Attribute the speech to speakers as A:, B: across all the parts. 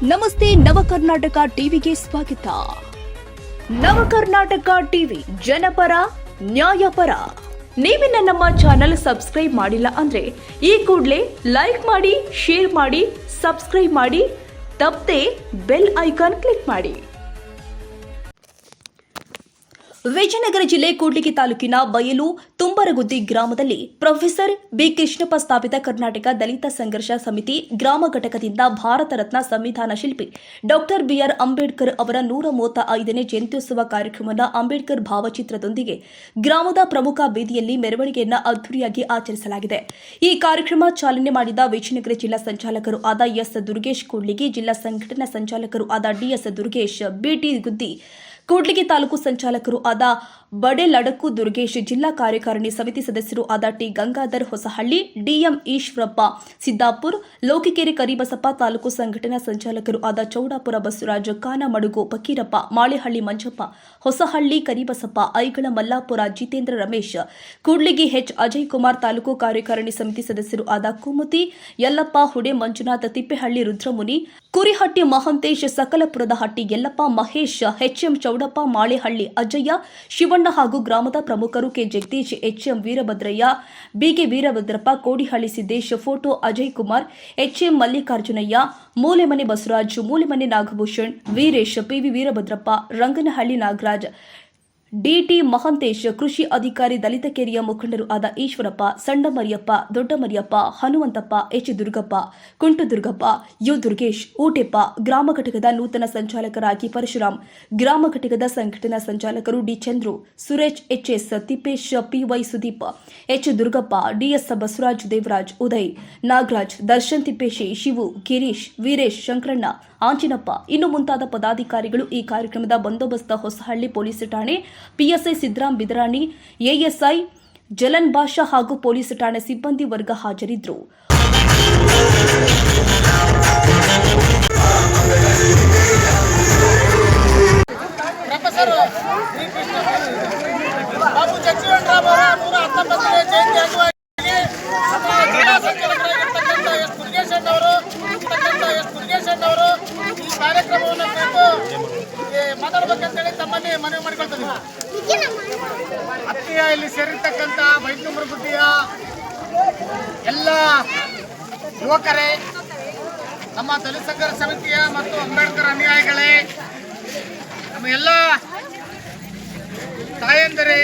A: ನಮಸ್ತೆ ನವಕರ್ನಾಟಕ ಟಿವಿಗೆ ಸ್ವಾಗತ. ನವಕರ್ನಾಟಕ ಟಿವಿ ಜನಪರ ನ್ಯಾಯಪರ. ನೀವಿನ್ನ ನಮ್ಮ ಚಾನೆಲ್ ಸಬ್ಸ್ಕ್ರೈಬ್ ಮಾಡಿಲ್ಲ ಅಂದ್ರೆ ಈ ಕೂಡಲೇ ಲೈಕ್ ಮಾಡಿ, ಶೇರ್ ಮಾಡಿ, ಸಬ್ಸ್ಕ್ರೈಬ್ ಮಾಡಿ, ತಪ್ಪದೆ ಬೆಲ್ ಐಕಾನ್ ಕ್ಲಿಕ್ ಮಾಡಿ. ವಿಜಯನಗರ ಜಿಲ್ಲೆ ಕೂಡ್ಲಿಗಿ ತಾಲೂಕಿನ ಬಯಲು ತುಂಬರಗುದ್ದಿ ಗ್ರಾಮದಲ್ಲಿ ಪ್ರೊಫೆಸರ್ ಬಿ ಕೃಷ್ಣಪ್ಪ ಸ್ಥಾಪಿತ ಕರ್ನಾಟಕ ದಲಿತ ಸಂಘರ್ಷ ಸಮಿತಿ ಗ್ರಾಮ ಘಟಕದಿಂದ ಭಾರತ ರತ್ನ ಸಂವಿಧಾನ ಶಿಲ್ಪಿ ಡಾಕ್ಟರ್ ಬಿಆರ್ ಅಂಬೇಡ್ಕರ್ ಅವರ 135ನೇ ಜಯಂತ್ಯುತ್ಸವ ಕಾರ್ಯಕ್ರಮವನ್ನು ಅಂಬೇಡ್ಕರ್ ಭಾವಚಿತ್ರದೊಂದಿಗೆ ಗ್ರಾಮದ ಪ್ರಮುಖ ಬೀದಿಯಲ್ಲಿ ಮೆರವಣಿಗೆಯನ್ನು ಅದ್ದೂರಿಯಾಗಿ ಆಚರಿಸಲಾಗಿದೆ. ಈ ಕಾರ್ಯಕ್ರಮ ಚಾಲನೆ ಮಾಡಿದ ವಿಜಯನಗರ ಜಿಲ್ಲಾ ಸಂಚಾಲಕರು ಆದ ಎಸ್ ದುರ್ಗೇಶ್ ಕೂಡ್ಲಿಗಿ, ಜಿಲ್ಲಾ ಸಂಘಟನಾ ಸಂಚಾಲಕರು ಆದ ಡಿಎಸ್ ದುರ್ಗೇಶ್, ಬಿಟಿ ಗುದ್ದಿ, ಕೂಡ್ಲಿಗಿ ತಾಲೂಕು ಸಂಚಾಲಕರು ಆದ ಬಡೆಲಡಕು ದುರ್ಗೇಶ್, ಜಿಲ್ಲಾ ಕಾರ್ಯಕಾರಿಣಿ ಸಮಿತಿ ಸದಸ್ಯರು ಆದ ಟಿ ಗಂಗಾಧರ್ ಹೊಸಹಳ್ಳಿ, ಡಿಎಂ ಈಶ್ವರಪ್ಪ ಸಿದ್ದಾಪುರ್, ಲೋಕಿಕೆರೆ ಕರಿಬಸಪ್ಪ, ತಾಲೂಕು ಸಂಘಟನಾ ಸಂಚಾಲಕರು ಆದ ಚೌಡಾಪುರ ಬಸವರಾಜ್, ಕಾನಮಡುಗು ಫಕೀರಪ್ಪ, ಮಾಳೆಹಳ್ಳಿ ಮಂಜಪ್ಪ, ಹೊಸಹಳ್ಳಿ ಕರಿಬಸಪ್ಪ, ಐಗಳ ಮಲ್ಲಾಪುರ ಜಿತೇಂದ್ರ ರಮೇಶ್, ಕೂಡ್ಲಿಗಿ ಎಚ್ ಅಜಯ್ ಕುಮಾರ್, ತಾಲೂಕು ಕಾರ್ಯಕಾರಿಣಿ ಸಮಿತಿ ಸದಸ್ಯರು ಆದ ಕುಮುತಿ ಯಲ್ಲಪ್ಪ, ಹುಡೆ ಮಂಜುನಾಥ್, ತಿಪ್ಪೇಹಳ್ಳಿ ರುದ್ರಮುನಿ, ಕುರಿಹಟ್ಟಿ ಮಹಂತೇಶ್, ಸಕಲಪುರದ ಹಟ್ಟಿ ಯಲ್ಲಪ್ಪ, ಮಹೇಶ್, ಎಚ್ಎಂ ಚೌಡಪ್ಪ, ಮಾಳೆಹಳ್ಳಿ ಅಜ್ಜಯ್ಯ, ಶಿವಣ್ಣ ಹಾಗೂ ಗ್ರಾಮದ ಪ್ರಮುಖರು ಕೆ ಜಗದೀಶ್, ಎಚ್ಎಂ ವೀರಭದ್ರಯ್ಯ, ಬಿಗೆ Veerabhadrappa, Kodihalli Siddesh, photo Ajay Kumar, HM Mallikarjunaiah, Mulemane Basavaraj, Mulemane Nagabhushan, Veeresh, PV Veerabhadrappa, Ranganahalli Nagaraj, dt Mahantesh, ಕೃಷಿ ಅಧಿಕಾರಿ, ದಲಿತ ಕೇರಿಯ ಮುಖಂಡರು ಆದ ಈಶ್ವರಪ್ಪ, ಸಣ್ಣ ಮರಿಯಪ್ಪ, ದೊಡ್ಡ ಮರಿಯಪ್ಪ, ಹನುಮಂತಪ್ಪ, ಎಚ್ ದುರ್ಗಪ್ಪ, ಕುಂಟು ದುರ್ಗಪ್ಪ, ಯು ದುರ್ಗೇಶ್, ಊಟೆಪ್ಪ, ಗ್ರಾಮ ಘಟಕದ ನೂತನ ಸಂಚಾಲಕರಾಗಿ ಪರಶುರಾಮ್, ಗ್ರಾಮ ಘಟಕದ ಸಂಘಟನಾ ಸಂಚಾಲಕರು D Chandru, Suresh HS, Tippesh, PY Sudeep, H Durgappa, DS Basavaraj, Devaraj, Uday, Nagaraj, Darshan Tippeshi, Shivu, Girish, Veeresh, Shankaranna, Anjinappa ಇನ್ನು ಮುಂತಾದ ಪದಾಧಿಕಾರಿಗಳು ಈ ಕಾರ್ಯಕ್ರಮದ ಬಂದೋಬಸ್ತ್ ಹೊಸಹಳ್ಳಿ ಪೊಲೀಸ್ ಠಾಣೆ ಪಿಎಸ್ಐ ಸಿದ್ದರಾಮ್ ಬಿದರಾಣಿ, ಎಎಸ್ಐ ಜಲನ್ ಬಾಷಾ ಹಾಗೂ ಪೊಲೀಸ್ ಠಾಣೆ ಸಿಬ್ಬಂದಿ ವರ್ಗ ಹಾಜರಿದ್ದರು.
B: ಕಾರ್ಯಕ್ರಮವನ್ನು ಮಾತಾಡಬೇಕಂತೇಳಿ ತಮ್ಮಲ್ಲಿ ಮನವಿ ಮಾಡಿಕೊಳ್ತಿದ್ದೀವಿ. ಅತ್ತಿಯ ಇಲ್ಲಿ ಸೇರಿರ್ತಕ್ಕಂಥ ಬೈತುಂಬರಗುದ್ದಿಯ ಎಲ್ಲ ಯುವಕರೇ, ನಮ್ಮ ದಲಿತ ಸಂಘರ್ಷ ಸಮಿತಿಯ ಮತ್ತು ಅಂಬೇಡ್ಕರ್ ಅನುಯಾಯಿಗಳೇ, ನಮ್ಮ ಎಲ್ಲ ತಾಯಂದಿರೇ,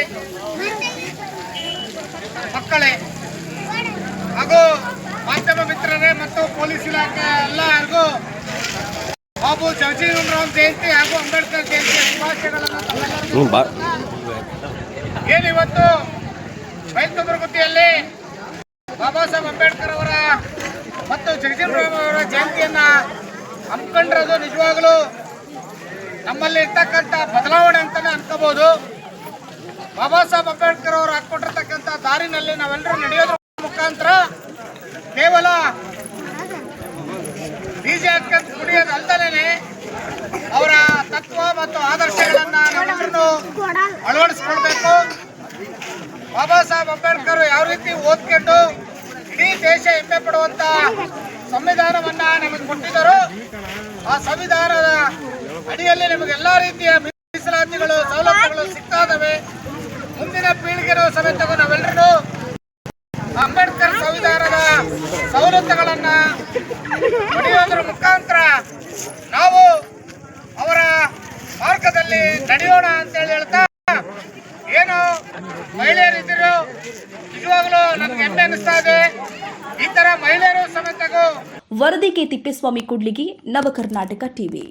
B: ಮಕ್ಕಳೇ ಹಾಗೂ ಮಾಧ್ಯಮ ಮಿತ್ರರೇ ಮತ್ತು ಪೊಲೀಸ್ ಇಲಾಖೆ ಎಲ್ಲರಿಗೂ ಬಾಬು ಜಗಜೀವನರಾಮ್ ಜಯಂತಿ ಹಾಗೂ ಅಂಬೇಡ್ಕರ್ ಜಯಂತಿ ಶುಭಾಶಯಗಳನ್ನು. ಏನಿವತ್ತು ಬೈಲ್ತುಂಬರಗುತ್ತಿಯಲ್ಲಿ ಬಾಬಾ ಸಾಹೇಬ್ ಅಂಬೇಡ್ಕರ್ ಅವರ ಮತ್ತು ಜಗಜೀವನರಾಮ್ ಅವರ ಜಯಂತಿಯನ್ನ ಹಮ್ಮಿಕೊಂಡಿರೋದು ನಿಜವಾಗಲೂ ನಮ್ಮಲ್ಲಿ ಇರ್ತಕ್ಕಂಥ ಬದಲಾವಣೆ ಅಂತಾನೆ ಅನ್ಕೋಬಹುದು. ಬಾಬಾ ಸಾಹೇಬ್ ಅಂಬೇಡ್ಕರ್ ಅವರು ಹಾಕೊಂಡಿರ್ತಕ್ಕಂಥ ದಾರಿನಲ್ಲಿ ನಾವೆಲ್ಲರೂ ನಡೆಯೋದ್ರ ಮುಖಾಂತರ ಕೇವಲ ಬೀಜ ಹಾಕಂತ ಕುಡಿಯೋದು ಅಲ್ದಲೇನೆ ಅವರ ತತ್ವ ಮತ್ತು ಆದರ್ಶಗಳನ್ನ ನಾವೆಲ್ಲರೂ ಅಳವಡಿಸ್ಕೊಳ್ಬೇಕು. ಬಾಬಾ ಸಾಹೇಬ್ ಅಂಬೇಡ್ಕರ್ ಯಾವ ರೀತಿ ಓದ್ಕೊಂಡು ಇಡೀ ದೇಶ ಹೆಮ್ಮೆ ಪಡುವಂತ ಸಂವಿಧಾನವನ್ನ ನಮಗೆ ಕೊಟ್ಟಿದ್ದರು, ಆ ಸಂವಿಧಾನದ ಅಡಿಯಲ್ಲಿ ನಮಗೆ ಎಲ್ಲಾ ರೀತಿಯ ಮೀಸಲಾತಿಗಳು, ಸವಲತ್ತುಗಳು ಸಿಗ್ತಾ ಇದಾವೆ. ಮುಂದಿನ ಪೀಳಿಗೆಗೂ ಸಮೇತ ನಾವೆಲ್ಲರೂ ಅಂಬೇಡ್ಕರ್ ಸಂವಿಧಾನದ ಸವಲತ್ತುಗಳನ್ನ ಪಡೆಯೋದ್ರ ಮುಖಾಂತರ ನಾವು ಅವರ ಮಾರ್ಗದಲ್ಲಿ ನಡೆಯೋಣ ಅಂತ ಹೇಳ್ತಾ, ಏನು ಮಹಿಳೆಯರಿದ್ದರು ನಿಜವಾಗ್ಲೂ ನನ್ಗೆ ಹೆಮ್ಮೆ ಅನಿಸ್ತಾ ಇದೆ. ಈ ತರ ಮಹಿಳೆಯರು ಸಮೇತ.
A: ವರದಿ ಕೆ ತಿಪ್ಪೇಸ್ವಾಮಿ, ಕೂಡ್ಲಿಗಿ, ನವಕರ್ನಾಟಕ ಟಿವಿ.